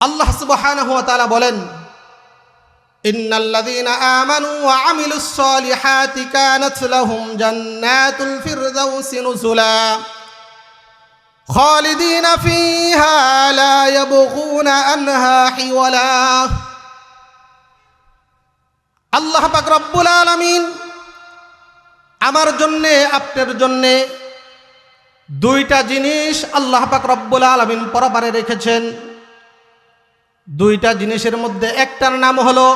আল্লাহ সুবহানাহু ওয়া তাআলা বলেন, ইন্নাল্লাযীনা আমানু ওয়া আমিলুস সালিহাতি কানাত লাহুম জান্নাতুল ফিরদাউসি নুজুলা খালিদিনা ফীহা লা ইয়াবগুনা আনহা হিওয়ালা। আল্লাহ পাক রব্বুল আলামিন আমার জন্যে আপনার জন্যে দুইটা জিনিস আল্লাহ পাক রব্বুল আলামিন পরপারে রেখেছেন। দুইটা জিনিসের মধ্যে একটার নাম হলো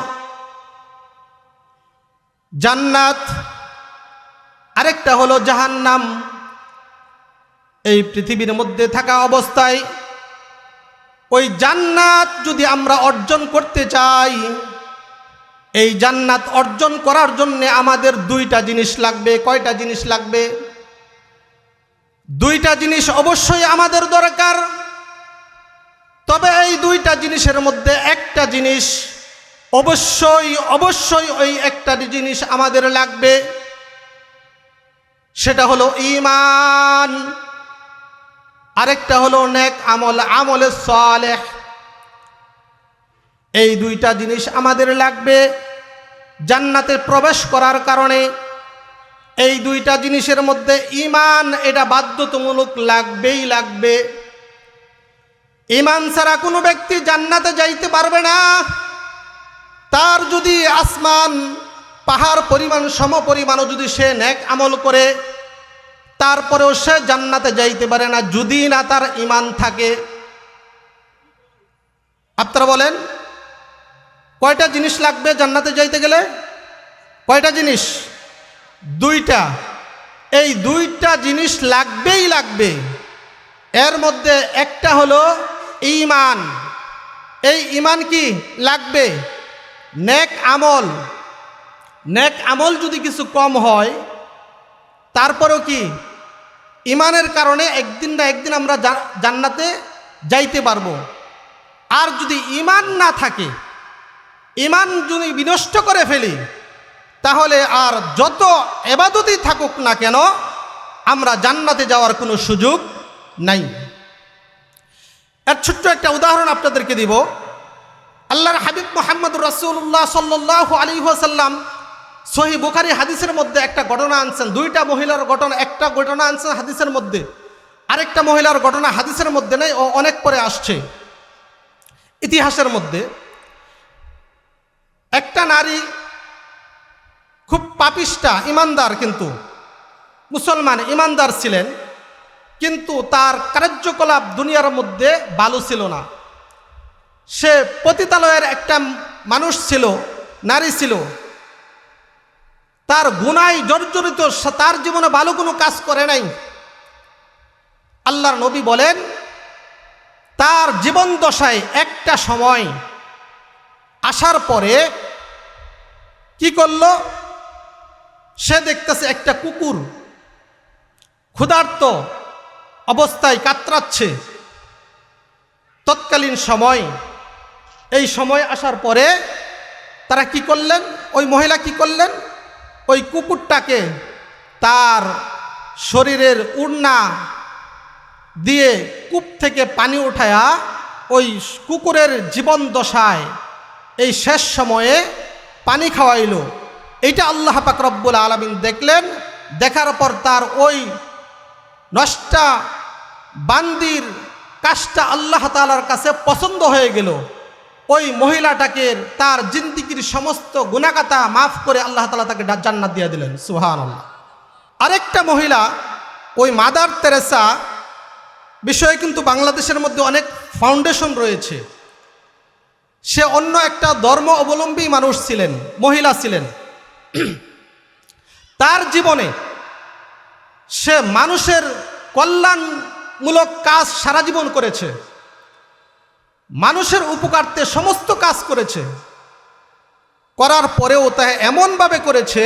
জান্নাত, আরেকটা হলো জাহান্নাম। এই পৃথিবীর মধ্যে থাকা অবস্থায় ওই জান্নাত যদি আমরা অর্জন করতে চাই, এই জান্নাত অর্জন করার জন্য আমাদের দুইটা জিনিস লাগবে। কয়টা জিনিস লাগবে? দুইটা জিনিস অবশ্যই আমাদের দরকার। তবে এই দুইটা জিনিসের মধ্যে একটা জিনিস অবশ্যই ওই একটা জিনিস আমাদের লাগবে, সেটা হলো ঈমান, আরেকটা হলো নেক আমল, আমলে সালেহ। এই দুইটা জিনিস আমাদের লাগবে জান্নাতে প্রবেশ করার কারণে। এই দুইটা জিনিসের মধ্যে ঈমান, এটা বাধ্যতামূলক লাগবেই লাগবে। ঈমান ছাড়া কোনো ব্যক্তি জান্নাতে যাইতে পারবে না। তার যদি আসমান পাহাড় পরিমাণ সমপরিমাণও যদি সে নেক আমল করে, তারপরেও সে জান্নাতে যাইতে পারে না যদি না তার ঈমান থাকে। আপনারা বলেন কয়টা জিনিস লাগবে জান্নাতে যাইতে গেলে? কয়টা জিনিস? দুইটা। এই দুইটা জিনিস লাগবেই লাগবে। এর মধ্যে একটা হলো ঈমান। এই ঈমান কি লাগবে? নেক আমল। নেক আমল যদি কিছু কম হয়, তারপরেও কি ঈমানের কারণে একদিন না একদিন আমরা জান্নাতে যাইতে পারবো। আর যদি ঈমান না থাকে, ঈমান যদি বিনষ্ট করে ফেলি, তাহলে আর যত ইবাদতই থাকুক না কেন আমরা জান্নাতে যাওয়ার কোনো সুযোগ নাই। এর ছোট্ট একটা উদাহরণ আপনাদেরকে দিব। আল্লাহর হাবিব মুহাম্মদুর রাসূলুল্লাহ সাল্লাল্লাহু আলাইহি ওয়াসাল্লাম সহিহ বুখারী হাদিসের মধ্যে একটা ঘটনা আনছেন। দুইটা মহিলার ঘটনা, একটা ঘটনা আনছেন হাদিসের মধ্যে, আরেকটা মহিলার ঘটনা হাদিসের মধ্যে নেই, ও অনেক পরে আসছে ইতিহাসের মধ্যে। একটা নারী খুব পাপিষ্টা, ইমানদার, কিন্তু মুসলমান ইমানদার ছিলেন, কিন্তু তার কার্যকলাপ দুনিয়ার মধ্যে ভালো ছিল না। সে পতিতালয়ের একটা মানুষ ছিল, নারী ছিল। তার গুনায় জর্জরিত, তার জীবনে ভালো কোনো কাজ করে নাই। আল্লাহর নবী বলেন, তার জীবন দশায় একটা সময় আসার পরে কি করলো? সে দেখতেছে একটা কুকুর ক্ষুধার্ত অবস্থায় কাতরাচ্ছে। তৎকালীন সময়, এই সময় আসার পরে তারা কি করলেন? ওই মহিলা কি করলেন? ওই কুকুরটাকে তার শরীরের উড়না দিয়ে কূপ থেকে পানি উঠায়া ওই কুকুরের জীবন দশায় এই শেষ সময়ে পানি খাওয়াইল। এইটা আল্লাহ পাক রব্বুল আলামিন দেখলেন। দেখার পর তার ওই নষ্টা বান্দির কাজটা আল্লাহ তাআলার কাছে পছন্দ হয়ে গেল। ওই মহিলাটাকে তার জিন্দিগির সমস্ত গুনাহগাতা মাফ করে আল্লাহ তাআলা তাকে জান্নাত দিয়ে দিলেন। সুবহানাল্লাহ। আরেকটা মহিলা, ওই মাদার তেরেসা বিষয়ে কিন্তু বাংলাদেশের মধ্যে অনেক ফাউন্ডেশন রয়েছে। সে অন্য একটা ধর্ম অবলম্বী মানুষ ছিলেন, মহিলা ছিলেন। তার জীবনে সে মানুষের কল্যাণমূলক কাজ সারা জীবন করেছে, মানুষের উপকার্থে সমস্ত কাজ করেছে। করার পরেও তা এমনভাবে করেছে,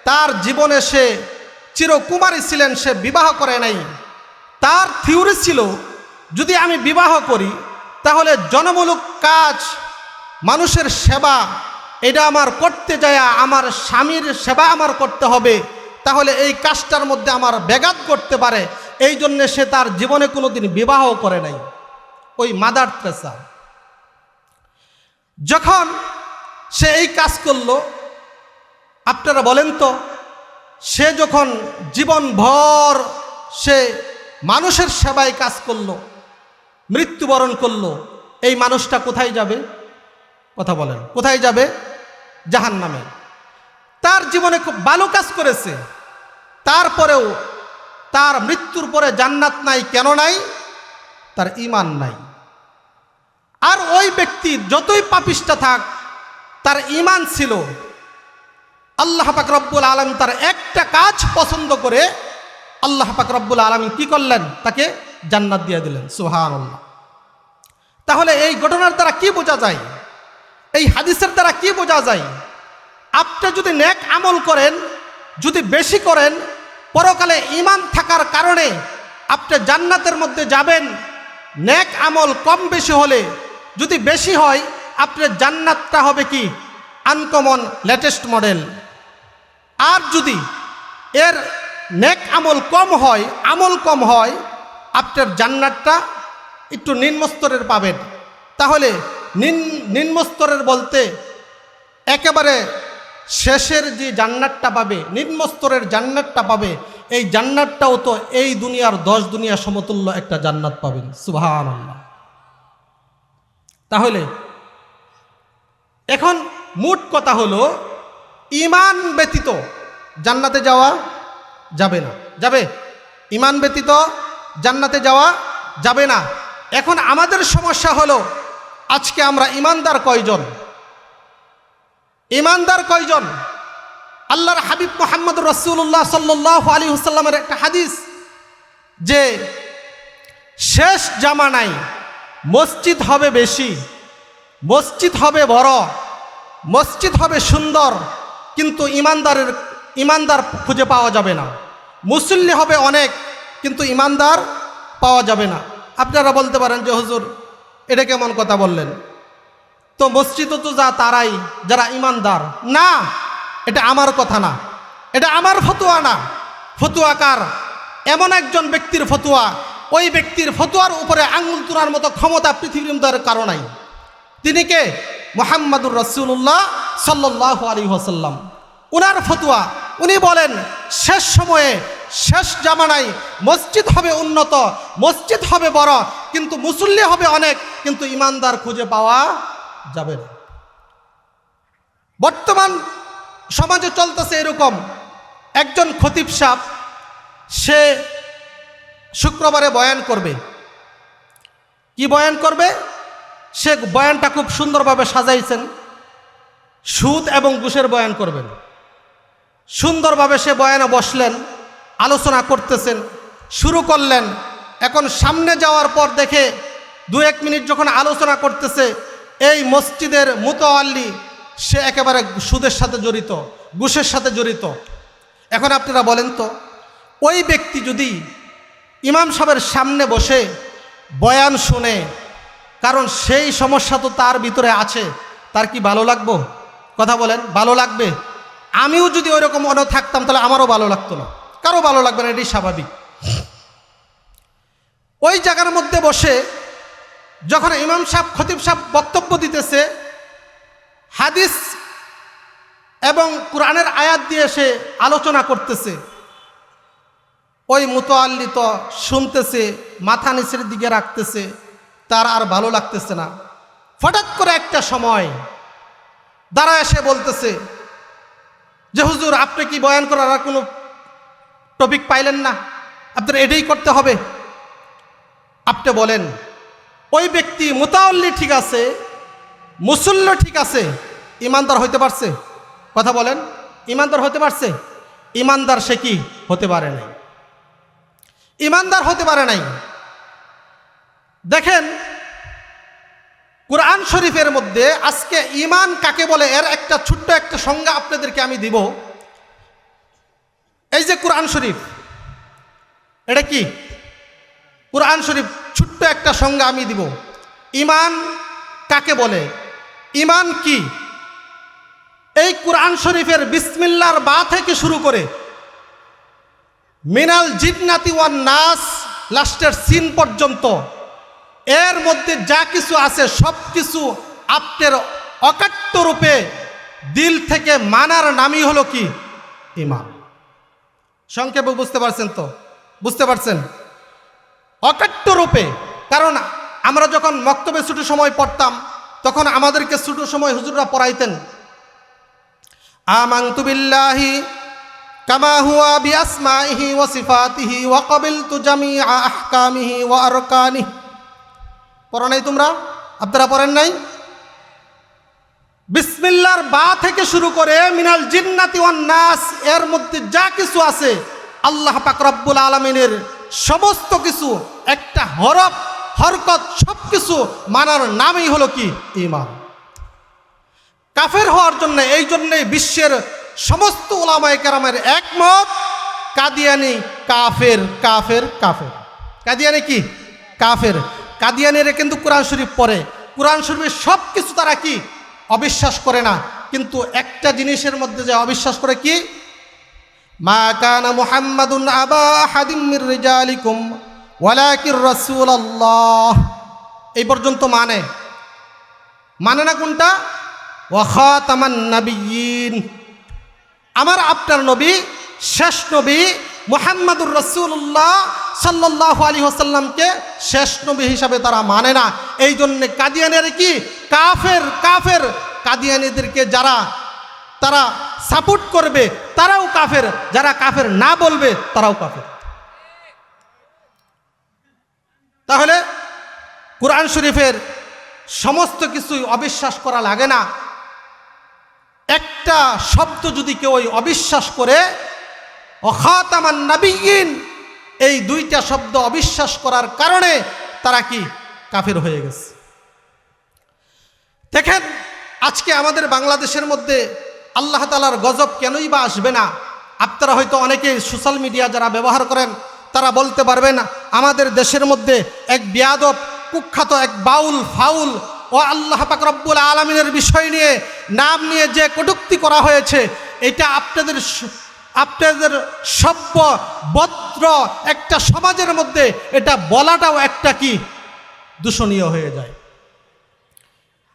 তার জীবনে সে চিরকুমারী ছিলেন, সে বিবাহ করে নাই। তার থিওরি ছিল, যদি আমি বিবাহ করি তাহলে জনমূলক কাজ, মানুষের সেবা, এটা আমার করতে যায়, আমার স্বামীর সেবা আমার করতে হবে, তাহলে এই কাজটার মধ্যে আমার ব্যাঘাত করতে পারে। এই জন্যে সে তার জীবনে কোনোদিন বিবাহ করে নাই। ওই মাদার তেরেসা যখন সে এই কাজ করলো, আপনারা বলেন তো, সে যখন জীবনভর সে মানুষের সেবায় কাজ করলো, মৃত্যুবরণ করলো, এই মানুষটা কোথায় যাবে? কথা বলেন, কোথায় যাবে? জাহান্নামে। তার জীবনে খুব ভালো কাজ করেছে, তারপরেও তার মৃত্যুর পরে জান্নাত নাই। কেন নাই? তার ঈমান নাই। আর ওই ব্যক্তি যতই পাপিষ্টা থাক, তার ঈমান ছিল। আল্লাহ পাক রব্বুল আলামিন তার একটা কাজ পছন্দ করে আল্লাহ পাক রব্বুল আলামিন কি করলেন? তাকে জান্নাত দিয়ে দিলেন। সুবহানাল্লাহ। তাহলে এই ঘটনার দ্বারা কি বোঝা যায়? এই হাদিসের দ্বারা কি বোঝা যায়? আপনি যদি নেক আমল করেন, যদি বেশি করেন, পরকালে ঈমান থাকার কারণে আপনি জান্নাতের মধ্যে যাবেন। নেক আমল কম বেশি হলে, যদি বেশি হয়, আপনার জান্নাতটা হবে কি? Uncommon, latest model. আর যদি এর নেক আমল কম হয়, আপনার জান্নাতটা একটু নিম্নস্তরের পাবেন। তাহলে নিম্নস্তরের বলতে একেবারে শেষের যে জান্নাতটা পাবে, নিম্নস্তরের জান্নাতটা পাবে, এই জান্নাতটাও তো এই দুনিয়ার 10 দুনিয়া সমতুল্য একটা জান্নাত পাবেন। সুবহানাল্লাহ। তাহলে এখন মোট কথা হলো, ঈমান ব্যতীত জান্নাতে যাওয়া যাবে না। যাবে? ঈমান ব্যতীত জান্নাতে যাওয়া যাবে না। এখন আমাদের সমস্যা হলো, আজকে আমরা ঈমানদার কয়জন? ঈমানদার কয়জন? আল্লাহর হাবিব মুহাম্মদুর রাসূলুল্লাহ সাল্লাল্লাহু আলাইহি ওয়াসাল্লামের একটা হাদিস, যে শেষ জামানায় মসজিদ হবে বেশি, মসজিদ হবে বড়, মসজিদ হবে সুন্দর, কিন্তু ঈমানদার খুঁজে পাওয়া যাবে না। মুসল্লি হবে অনেক, কিন্তু ঈমানদার পাওয়া যাবে না। আপনারা বলতে পারেন যে হুজুর, এটা কেমন কথা বললেন? তো মসজিদও তো তারাই যারা ঈমানদার। না, এটা আমার কথা না, এটা আমার ফতোয়া না। ফতোয়াকার এমন একজন ব্যক্তির ফতোয়া, ওই ব্যক্তির ফতোয়ার উপরে আঙুল তোলার মতো ক্ষমতা পৃথিবীর মধ্যে কারো নাই। তিনি কে? মুহাম্মাদুর রাসূলুল্লাহ সাল্লাল্লাহু আলাইহি ওয়াসাল্লাম। উনার ফতোয়া, উনি বলেন শেষ সময়ে, শেষ জামানায় মসজিদ হবে উন্নত, মসজিদ হবে বড়, কিন্তু মুসল্লি হবে অনেক, কিন্তু ঈমানদার খুঁজে পাওয়া যাবে না। বর্তমান সমাজে চলতেছে এরকম। একজন খতিব সাহেব, সে শুক্রবারে বয়ান করবে। কি বয়ান করবে? সে বয়ানটা খুব সুন্দরভাবে সাজাইছেন, সুদ এবং ঘুষের বয়ান করবেন। সুন্দরভাবে সে বয়ানে বসলেন, আলোচনা করতেছেন, শুরু করলেন। এখন সামনে যাওয়ার পর দেখে 2-1 মিনিট যখন আলোচনা করতেছে, এই মসজিদের মুতাওয়াল্লি সে একেবারে সুদের সাথে জড়িত, ঘুষের সাথে জড়িত। এখন আপনারা বলেন তো, ওই ব্যক্তি যদি ইমাম সাহেবের সামনে বসে বয়ান শুনে, কারণ সেই সমস্যা তো তার ভিতরে আছে, তার কি ভালো লাগবে? কথা বলেন, ভালো লাগবে? আমিও যদি ওইরকম অন্য থাকতাম, তাহলে আমারও ভালো লাগতো না, কারো ভালো লাগবে না, এটাই স্বাভাবিক। ওই জায়গার মধ্যে বসে যখন ইমাম সাহেব, খতিব সাহেব বক্তব্য দিতেছে, হাদিস এবং কোরআনের আয়াত দিয়ে সে আলোচনা করতেছে, ওই মুতাওয়াল্লি তো শুনতেছে, মাথা নিচের দিকে রাখতেছে, তার আর ভালো লাগতেছে না। হঠাৎ করে একটা সময় দাঁড়ায় এসে বলতেছে যে হুজুর, আপনি কি বয়ান করার আর কোনো টপিক পাইলেন না? আপনার এটাই করতে হবে। আপনি বলেন, ওই ব্যক্তি মুতাওয়াল্লি ঠিক আছে, মুসল্লি ঠিক আছে, ঈমানদার হইতে পারছে? কথা বলেন, ঈমানদার হতে পারছে? ঈমানদার সে কি হতে পারে নাই, ঈমানদার হতে পারে নাই। দেখেন কুরআন শরীফের মধ্যে আজকে ঈমান কাকে বলে, এর একটা ছোট্ট একটা সংজ্ঞা আপনাদেরকে আমি দিব। এই যে কুরআন শরীফ, এটা কি? কুরআন শরীফ ছোট্ট একটা সংজ্ঞা আমি দিব। ঈমান কাকে বলে, ঈমান কি? এই কুরআন শরীফের বিসমিল্লাহর বা থেকে শুরু করে মিনাল জিন্নাতি ওয়ান নাস লাস্টের সিন পর্যন্ত, এর মধ্যে যা কিছু আছে সব কিছু আপনার অকাট্য রূপে দিল থেকে মানার নামই হলো কি? ঈমান। সংক্ষেপে বুঝতে পারছেন তো? বুঝতে পারছেন? অকাট্য রূপে। কারণ আমরা যখন মক্তবে ছোট সময় পড়তাম তখন আমাদেরকে ছোট সময় হুজুররা পড়াইতেন, আমানতু বিল্লাহি কামা হুয়া বিআসমাইহি ওয়া সিফাতিহি ওয়া ক্বাবিলতু জামিআ আহকামিহি ওয়া আরকানিহি। পড়ো নাই তোমরা? আপনারা পড়েন নাই? বিসমিল্লাহর বা থেকে শুরু করে মিনাল জিন্নাতি ওয়ান নাস, এর মধ্যে যা কিছু আছে আল্লাহ পাক রব্বুল আলামিনের সমস্ত কিছু, একটা হরফ হরকত সব কিছু মানার নামই হলো কি? ঈমান। কাফের হওয়ার জন্য, এই জন্যই বিশ্বের সমস্ত উলামায়ে কেরামের একমত, কাদিয়ানি কাফের, কাফের, কাফের। কাদিয়ানি কি? কাফের। কাদিয়ানিরা কিন্তু কোরআন শরীফ পড়ে, কোরআন শরীফের সব কিছু তারা কি? অবিশ্বাস করে না, কিন্তু একটা জিনিসের মধ্যে যে অবিশ্বাস করে কি? মা কানা মুহাম্মাদুন আবা আহাদিম মির রিজালিকুম ওয়ালাকির রাসূলুল্লাহ, এই পর্যন্ত মানে না কোনটা? ওয়া খাতামান নাবিয়্যিন, আমার আপনার নবী, শেষ নবী মুহাম্মাদুর রাসূলুল্লাহ সাল্লাল্লাহু আলাইহি ওয়াসাল্লামকে শেষ নবী হিসাবে তারা মানে না। এই জন্যে কাদিয়ানিরা কি? কাফের, কাফের। কাদিয়ানিদেরকে যারা তারা সাপোর্ট করবে তারাও কাফের, যারা কাফের না বলবে তারাও কাফের। তাহলে কোরআন শরীফের সমস্ত কিছুই অবিশ্বাস করা লাগে না। একটা শব্দ যদি কেউ অবিশ্বাস করে, খাতামান নাবিয়্যিন, এই দুইটা শব্দ অবিশ্বাস করার কারণে তারা কি? কাফের হয়ে গেছে। দেখেন আজকে আমাদের বাংলাদেশের মধ্যে আল্লাহ তাআলার গজব কেনই বা আসবে না? আপনারা হয়তো অনেকে সোশ্যাল মিডিয়া যারা ব্যবহার করেন তারা বলতে পারবেন, আমাদের দেশের মধ্যে এক বেয়াদব, কুখ্যাত এক বাউল ফাউল ও আল্লাহ পাক রব্বুল আলামিনের বিষয় নিয়ে, নাম নিয়ে যে কটূক্তি করা হয়েছে, এটা আপনাদের সভ্য ভদ্র একটা সমাজের মধ্যে এটা বলাটাও একটা কি? দূষণীয় হয়ে যায়।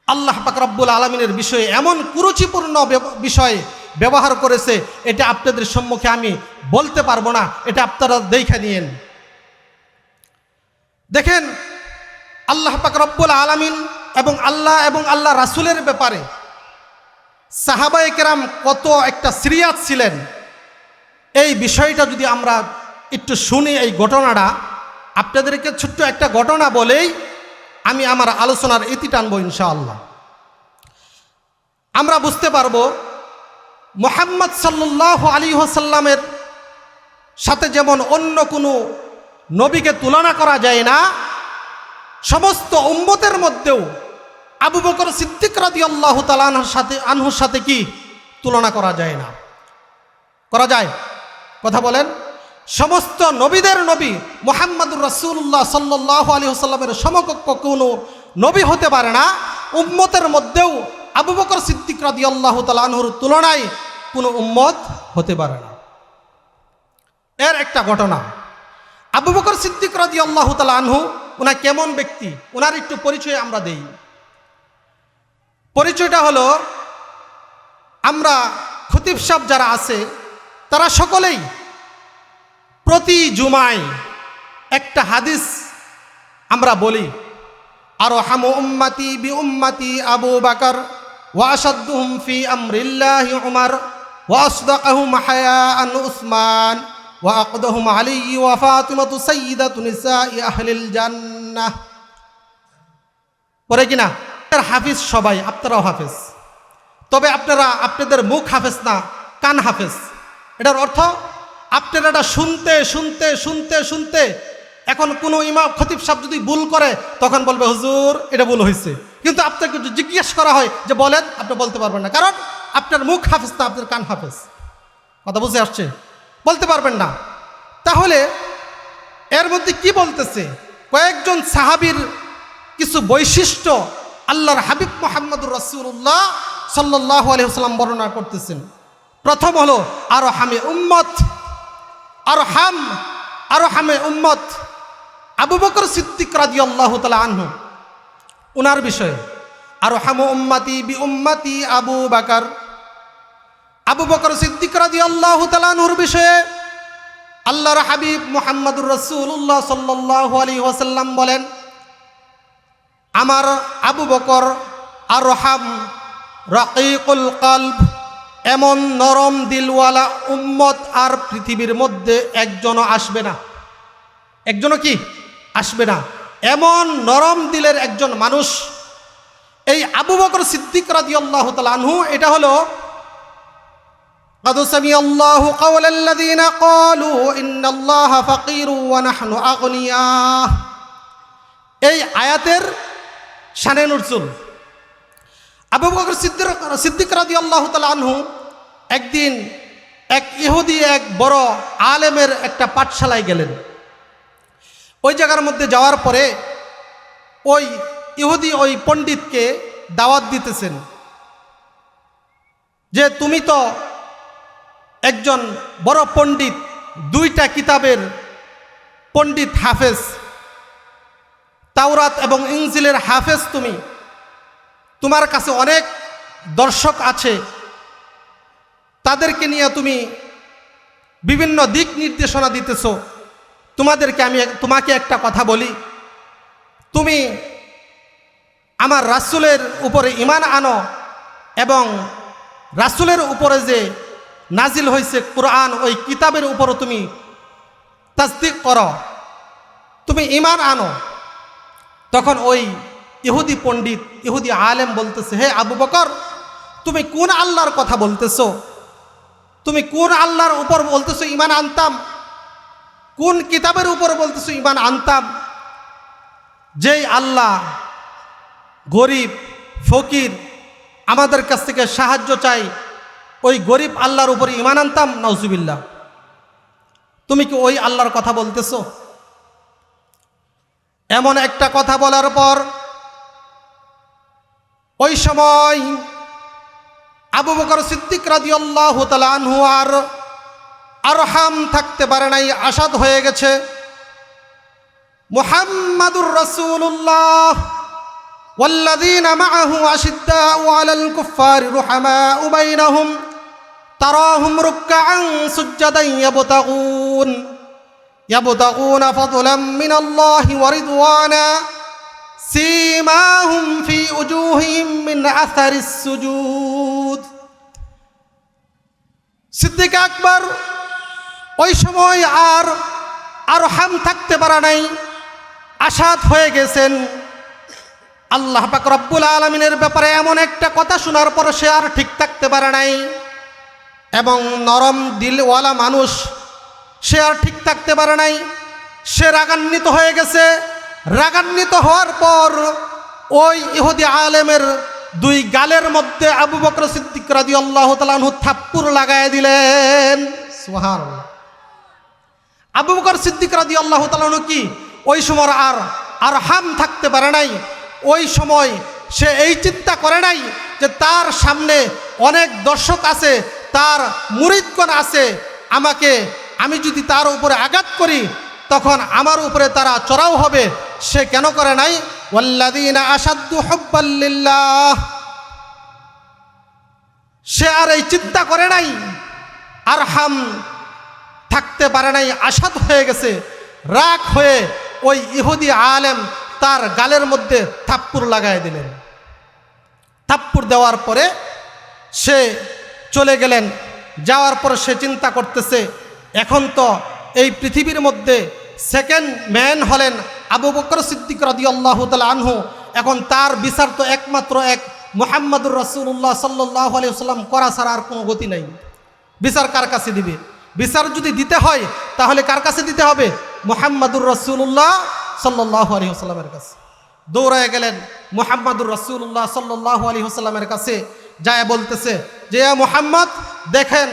আল্লাহ পাক রব্বুল আলামিনের বিষয়ে এমন কুরুচিপূর্ণ বিষয় ব্যবহার করেছে, এটা আপনাদের সম্মুখে আমি বলতে পারবো না, এটা আপনারা দেখে নিয়েন। দেখেন আল্লাহ পাক রব্বুল আলামিন এবং আল্লাহ রাসূলের ব্যাপারে সাহাবায়ে কেরাম কত একটা সিরিয়াস ছিলেন, এই বিষয়টা যদি আমরা একটু শুনি, এই ঘটনাটা আপনাদেরকে ছোট্ট একটা ঘটনা বলেই আমি আমার আলোচনার ইতি টানবো ইনশাআল্লাহ। আমরা বুঝতে পারবো মুহাম্মদ সাল্লাল্লাহু আলাইহি ওয়াসাল্লামের সাথে যেমন অন্য কোনো নবীকে তুলনা করা যায় না, সমস্ত উম্মতের মধ্যেও আবু বকর সিদ্দিক রাদিয়াল্লাহু তাআলা আনহুর সাথে কি তুলনা করা যায় না? করা যায়? কথা বলেন। সমস্ত নবীদের নবী মুহাম্মাদুর রাসূলুল্লাহ সাল্লাল্লাহু আলাইহি ওয়াসাল্লামের সমকক্ষ কোনো নবী হতে পারে না। উম্মতের মধ্যেও আবু বকর সিদ্দিক রাদিয়াল্লাহু তাআলা আনহুর তুলনায় কোনো উম্মত হতে পারে না। এর একটা ঘটনা, আবু বকর সিদ্দিক রাদিয়াল্লাহু তাআলা আনহু ওনা কেমন ব্যক্তি, ওনার একটু পরিচয় আমরা দেই। পরিচয়টা হলো, আমরা খতিব সাহেব যারা আছে তারা সকলেই প্রতি জুমায় একটা হাদিস আমরা বলি, আরহামু উম্মতি বি উম্মতি আবু বকর ওয়া আশাদ্দুহুম ফি আমরিল্লাহি উমর ওয়া আসদাকুহুম হায়াআন উসমান ওয়া আকদাহুম আলী ওয়া ফাতিমাতু সাইয়্যিদাতু নিসাই আহলিল জান্নাহ। পরে কিনা হাফিজ সবাই, আপনারাও হাফেজ, তবে আপনারা আপনাদের মুখ হাফেজ না, কান হাফেজ। এটার অর্থ আপনারা এটা শুনতে শুনতে শুনতে শুনতে এখন কোনো ইমাম খতিব সাহেব যদি ভুল করে তখন বলবে হুজুর এটা ভুল হয়েছে, কিন্তু আপনাকে যদি জিজ্ঞেস করা হয় যে বলেন, আপনি বলতে পারবেন না, কারণ আপনার মুখ হাফেজ না, আপনার কান হাফেজ। কথা বুঝে আসছে? বলতে পারবেন না। তাহলে এর মধ্যে কি বলতেছে? কয়েকজন সাহাবীর কিছু বৈশিষ্ট্য আল্লাহর হাবিব মুহাম্মদুর রাসূলুল্লাহ সাল্লাল্লাহু আলাইহি ওয়াসাল্লাম বর্ণনা করতেছেন। প্রথম হলো আরহামে উম্মত, আরহামে উম্মত আবু বকর সিদ্দিক রাদিয়াল্লাহু তাআলা আনহু, ওনার বিষয়ে আরহামু উম্মতি বি উম্মতি আবু বকর। আবু বকর সিদ্দিক রাদিয়াল্লাহু তাআলা আনহুর বিষয়ে আল্লাহর হাবিব মুহাম্মদুর রাসূলুল্লাহ সাল্লাল্লাহু আলাইহি ওয়াসাল্লাম বলেন, আমার আবু বকর আরহাম রাকিকুল কলব, এমন নরম দিলওয়ালা উম্মত আর পৃথিবীর মধ্যে একজনও আসবে না। একজনও কি আসবে না? এমন নরম দিলের একজন মানুষ এই আবু বকর সিদ্দিক রাদিয়াল্লাহু তাআলা আনহু। এটা হলো قد سمع الله قول الذين قالوا إن الله فقير ونحن أغنياء, এই আয়াতের শানে নুজুল। আবু বকর সিদ্দিক রাদিয়াল্লাহু তাআলা আনহু একদিন এক ইহুদি এক বড় আলেমের একটা পাঠশালায় গেলেন। ওই জায়গার মধ্যে যাওয়ার পরে ওই ইহুদি ওই পণ্ডিতকে দাওয়াত দিতেছেন যে তুমি তো একজন বড় পণ্ডিত, 2টা কিতাবের পণ্ডিত, হাফেজ, তাওরাত এবং ইনজিলের হাফেজ, তুমি, তোমার কাছে অনেক দর্শক আছে, তাদেরকে নিয়ে তুমি বিভিন্ন দিক নির্দেশনা দিতেছো। তোমাকে একটা কথা বলি, তুমি আমার রাসূলের উপরে ঈমান আনো এবং রাসূলের উপরে যে নাজিল হয়েছে কুরআন, ওই কিতাবের উপরও তুমি তাসদিক করো, তুমি ঈমান আনো। তখন ওই ইহুদি পণ্ডিত, ইহুদি আলেম বলতেছে, হে আবু বকর, তুমি কোন আল্লাহর কথা বলতেছো? তুমি কোন আল্লাহর উপর বলতেছো ঈমান আনতাম? কোন কিতাবের উপর বলতেছো ঈমান আনতাম? যেই আল্লাহ গরিব ফকির আমাদের কাছ থেকে সাহায্য চাই, ওই গরিব আল্লাহর উপর ঈমান আনতাম? নাউজুবিল্লাহ। তুমি কি ওই আল্লাহর কথা বলতেছো? এমন একটা কথা বলার পর ওই সময় আবু বকর সিদ্দিক রাদিয়াল্লাহু তাআলা আনহু আর আরহাম থাকতে পারে নাই, আসাদ হয়ে গেছে। মুহাম্মাদুর রাসূলুল্লাহ ওয়াল্লাযীনা মাআহু আশিদ্দাউ আলাল কুফফারি রুহামাউ বাইনাহুম তারাহুম রুকআন সুজদান ইয়াবতাগুনা ফাদলাম মিনাল্লাহি ওয়া রিদওয়ানা সীমাহুম ফি উজুহিহিম মিন আসারিস সুজুদ। সিদ্দিক আকবর ওই সময় আর আরহাম থাকতে পারে নাই, আসাদ হয়ে গেছেন। আল্লাহ পাক রব্বুল আলামিনের ব্যাপারে এমন একটা কথা শোনার পর সে আর ঠিক থাকতে পারে নাই, এবং নরম দিলওয়ালা মানুষ, সে আর ঠিক থাকতে পারে নাই। সে রাগান্বিত হয়ে গেছে। রাগান্বিত হওয়ার পর ওই ইহুদি আলেমের 2 গালের মধ্যে আবু বকর সিদ্দিক রাদিয়াল্লাহু তাআলা আনহু থাপ্পড় লাগায় দিলেন। সুবহানাল্লাহ। আবু বকর সিদ্দিক রাদিয়াল্লাহু তাআলা আনহু কি ওই সময় আর আরহাম থাকতে পারে নাই। ওই সময় সে এই চিন্তা করে নাই যে তার সামনে অনেক দর্শক আছে, তার মুরিদগণ আছে, আমি যদি তার উপরে আঘাত করি তখন আমার উপরে তারা চড়াও হবে। সে কেন করে নাই? ওয়াল্লাযীনা আশাদ্দু হুব্বাল লিল্লাহ। সে আর এই চিন্তা করে নাই, আরহাম থাকতে পারে নাই, আসাদ হয়ে গেছে। রাগ হয়ে ওই ইহুদি আলেম তার গালের মধ্যে থাপ্পড় লাগায় দিলেন। থাপ্পড় দেওয়ার পরে সে চলে গেলেন। যাওয়ার পর সে চিন্তা করতেছে, এখন তো এই পৃথিবীর মধ্যে সেকেন্ড ম্যান হলেন আবু বকর সিদ্দিক রাদিয়াল্লাহু তাআলা আনহু। এখন তার বিচার তো একমাত্র এক মুহাম্মাদুর রাসূলুল্লাহ সাল্লাল্লাহু আলাইহি ওয়াসাল্লাম করা ছাড়া আর কোনো গতি নাই। বিচার কার কাছে দিবে? বিচার যদি দিতে হয় তাহলে কার কাছে দিতে হবে? মুহাম্মাদুর রাসূলুল্লাহ সাল্লাল্লাহু আলাইহি ওয়াসাল্লামের কাছে। দৌড়ায় গেলেন মুহাম্মাদুর রাসূলুল্লাহ সাল্লাল্লাহু আলাইহি ওয়াসাল্লামের কাছে, যায় বলতেছে যে মুহাম্মদ, দেখেন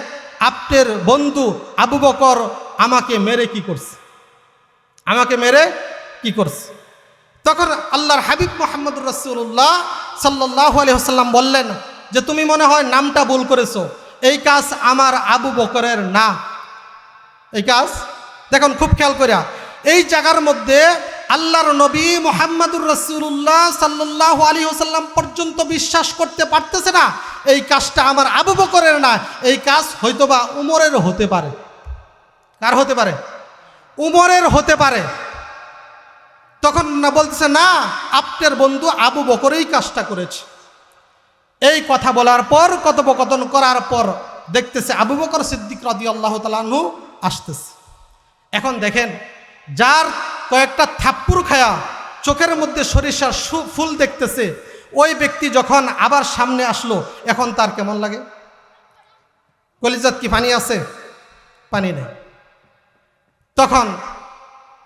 আপনার বন্ধু আবু বকর আমাকে মেরে কি করছে, তখন আল্লাহর হাবিব মুহাম্মদুর রাসূলুল্লাহ সাল্লাল্লাহু আলাইহি ওয়াসাল্লাম বললেন যে তুমি মনে হয় নামটা ভুল করেছো, এই কাজ আমার আবু বকরের না। এই কাজ দেখুন খুব খেয়াল করিয়া, এই জায়গার মধ্যে আল্লাহর নবী মুহাম্মদুর রাসূলুল্লাহ সাল্লাল্লাহু আলাইহি ওয়াসাল্লাম পর্যন্ত বিশ্বাস করতে পারতেছে না এই কাজটা আমার আবু বকরের না, এই কাজ হয়তোবা উমরের হতে পারে। কার হতে পারে? উমরের হতে পারে। তখন না বলতেছে না, আপনার বন্ধু আবু বকর এই কাজটা করেছে। এই কথা বলার পর, কথোপকথন করার পর দেখতেছে আবু বকর সিদ্দিক রাদিয়াল্লাহু তাআলা আনহু আসতেছে। এখন দেখেন, যার কয়েকটা থাপ্পড় খায়া চোখের মধ্যে সরিষার ফুল দেখতেছে, ওই ব্যক্তি যখন আবার সামনে আসলো, এখন তার কেমন লাগে? কলিজাত কি পানি আছে? পানি নেই। তখন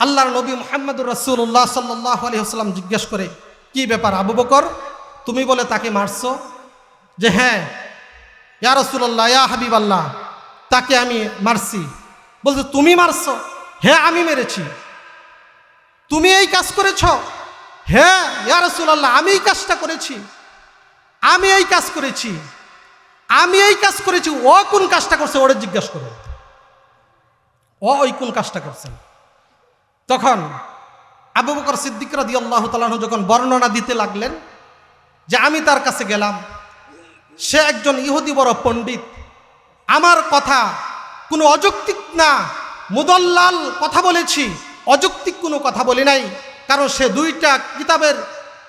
আল্লাহর নবী মুহাম্মদুর রাসূলুল্লাহ সাল্লাল্লাহু আলাইহি ওয়াসাল্লাম জিজ্ঞেস করে, কি ব্যাপার আবু বকর, তুমি বলে তাকে মারছো? যে হ্যাঁ ইয়া রাসূলুল্লাহ, ইয়া হাবিবাল্লাহ, তাকে আমি মারছি। বলছে তুমি মারছো? হ্যাঁ আমি মেরেছি। তুমি এই কাজ করেছ? হ্যাঁ ইয়া রাসূলুল্লাহ, আমি এই কাজটা করেছি, আমি এই কাজ করেছি, আমি এই কাজ করেছি। ও কোন কাজটা করছে ওরে জিজ্ঞেস করো, ও ওই কোন কাজটা করছেন। তখন আবু বকর সিদ্দিক রাদিয়াল্লাহু তাআলা আনহু যখন বর্ণনা দিতে লাগলেন যে আমি তার কাছে গেলাম, সে একজন ইহুদি বড় পণ্ডিত, আমার কথা কোনো অযৌক্তিক না, মুদল্লাল কথা বলেছি, অযৌক্তিক কোনো কথা বলি নাই, কারণ সে দুইটা কিতাবের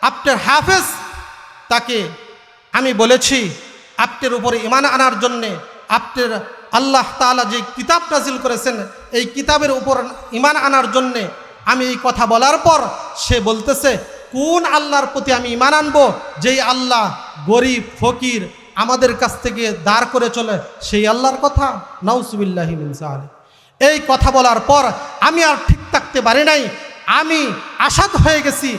আপনার হাফেজ। তাকে আমি বলেছি আপনার উপরে ঈমান আনার জন্যে, আপনার আল্লাহ তাআলা যে কিতাব নাজিল করেছেন এই কিতাবের উপর ঈমান আনার জন্যে আমি এই কথা বলার পর সে বলতেছে কোন আল্লাহর প্রতি আমি ঈমান আনবো, যেই আল্লাহ গরিব ফকির আমাদের কাছ থেকে দাঁড় করে চলে, সেই আল্লাহর কথা? নাউজুবিল্লাহি মিন যালিক। এই কথা বলার পর আমি আর ঠিক থাকতে পারি নাই, আমি আসাদ হয়ে গেছি।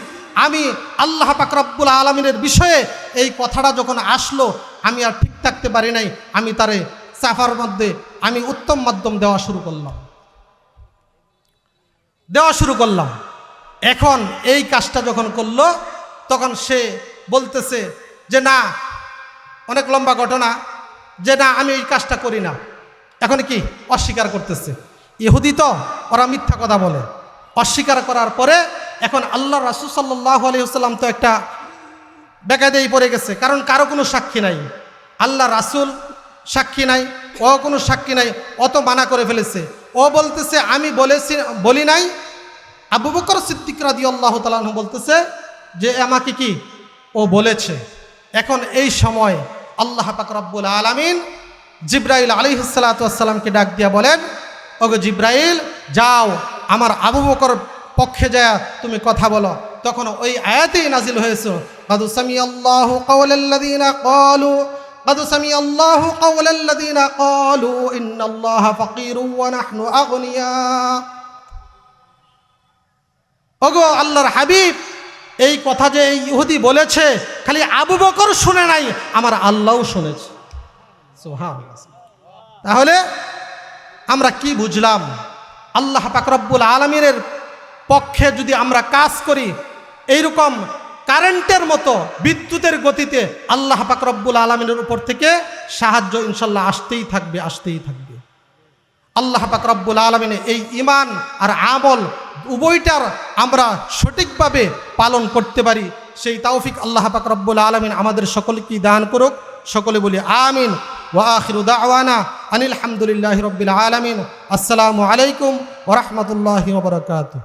আমি আল্লাহ পাক রব্বুল আলামিনের বিষয়ে এই কথাটা যখন আসলো, আমি আর ঠিক থাকতে পারি নাই, আমি তারে সাফার মধ্যে আমি উত্তম মাধ্যম দেওয়া শুরু করলাম। এখন এই কাজটা যখন করলো, তখন সে বলতেছে যে না, অনেক লম্বা ঘটনা, যে না আমি এই কাজটা করি না। এখন কি অস্বীকার করতেছে। ইহুদি তো ওরা মিথ্যা কথা বলে। অস্বীকার করার পরে এখন আল্লাহ রাসূল সাল্লাল্লাহু আলাইহি ওয়াসাল্লাম তো একটা বেকায়দায় পড়ে গেছে, কারণ কারো কোনো সাক্ষী নাই। আল্লাহ রাসূল সাক্ষী নাই, ও কোনো সাক্ষী নাই, অত মানা করে ফেলেছে। ও বলতেছে আমি বলি নাই। আবু বকর সিদ্দিক রাদিয়াল্লাহু তাআলা আনহু বলতেছে যে আমাকে কি ও বলেছে। এখন এই সময় আল্লাহ পাক রব্বুল আলামিন জিবরাইল আলাইহিস সালাতু ওয়াস সালামকে ডাক দিয়া বলেন, ওগো জিবরাইল, যাও আমার আবু বকর পক্ষে যায় তুমি কথা বলো। তখন ওই আয়াতেই নাজিল হয়েছে, قد سمع الله قول الذين قالوا إن الله فقير ونحن أغنياء। ওগো আল্লাহর হাবিব, এই কথা যে এই ইহুদি বলেছে, খালি আবু বকর শুনে নাই, আমার আল্লাহও শুনেছে। সুবহানাল্লাহ। তাহলে আমরা কি বুঝলাম? আল্লাহ পাক রব্বুল আলামিনের পক্ষে যদি আমরা কাজ করি, এইরকম কারেন্টের মতো বিদ্যুতের গতিতে আল্লাহ পাক রব্বুল আলামিনের উপর থেকে সাহায্য ইনশাল্লাহ আসতেই থাকবে। আল্লাহ পাক রব্বুল আলামিন এই ঈমান আর আমল উভয়টার আমরা সঠিকভাবে পালন করতে পারি, সেই তৌফিক আল্লাহ পাক রব্বুল আলামিন আমাদের সকলকে দান করুক। সকলে বলি আমিন। ওয়া আখিরু দাওয়ানা আনিল হামদুলিল্লাহি রাব্বিল আলামিন। আসসালামু আলাইকুম ওয়া রাহমাতুল্লাহি ওয়া বারাকাতুহু।